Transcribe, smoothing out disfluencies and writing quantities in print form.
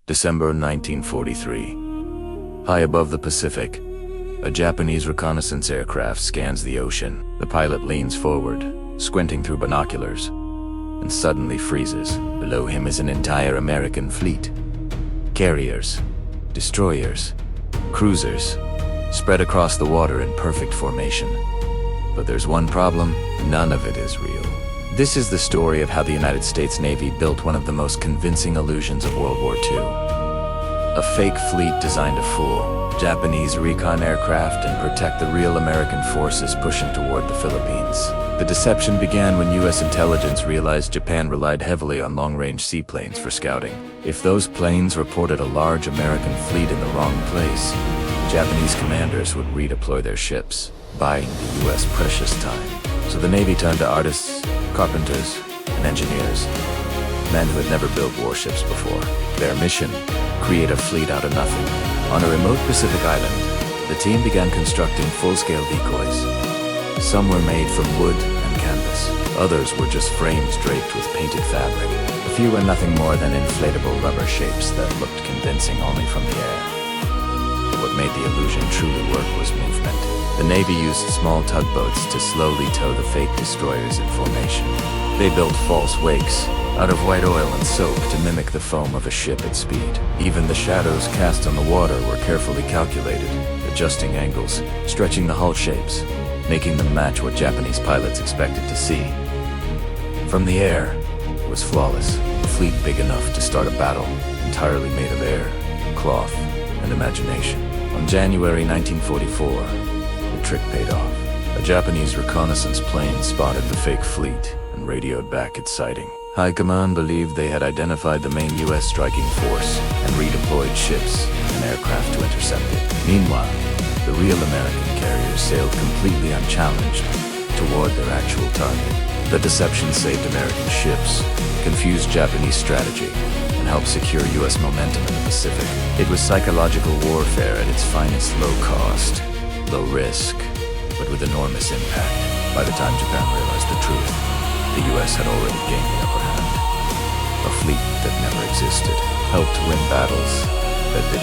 December 1943. High above the Pacific, a Japanese reconnaissance aircraft scans the ocean. The pilot leans forward, squinting through binoculars, and suddenly freezes. Below him is an entire American fleet. Carriers, destroyers, cruisers, spread across the water in perfect formation. But there's one problem: none of it is real. This is the story of how the United States Navy built one of the most convincing illusions of World War II. A fake fleet designed to fool Japanese Recon aircraft and protect the real American forces pushing toward the Philippines. The deception began when U.S. intelligence realized Japan relied heavily on long-range seaplanes for scouting. If those planes reported a large American fleet in the wrong place, Japanese commanders would redeploy their ships, buying the U.S. precious time. So the Navy turned to artists, carpenters, and engineers, men who had never built warships before. Their mission: create a fleet out of nothing. On a remote Pacific island, the team began constructing full-scale decoys. Some were made from wood and canvas. Others were just frames draped with painted fabric. A few were nothing more than inflatable rubber shapes that looked convincing only from the air. But what made the illusion truly work was movement. The Navy used small tugboats to slowly tow the fake destroyers in formation. They built false wakes out of white oil and soap to mimic the foam of a ship at speed. Even the shadows cast on the water were carefully calculated, adjusting angles, stretching the hull shapes, making them match what Japanese pilots expected to see. From the air, it was flawless. A fleet big enough to start a battle, entirely made of air, cloth, and imagination. On January 1944, the trick paid off. A Japanese reconnaissance plane spotted the fake fleet and radioed back its sighting. High Command believed they had identified the main U.S. striking force and redeployed ships and aircraft to intercept it. Meanwhile, the real American carriers sailed completely unchallenged toward their actual target. The deception saved American ships, confused Japanese strategy, and helped secure U.S. momentum in the Pacific. It was psychological warfare at its finest: low cost, low risk, but with enormous impact. By the time Japan realized the truth, the U.S. had already gained the upper hand. A fleet that never existed helped win battles that did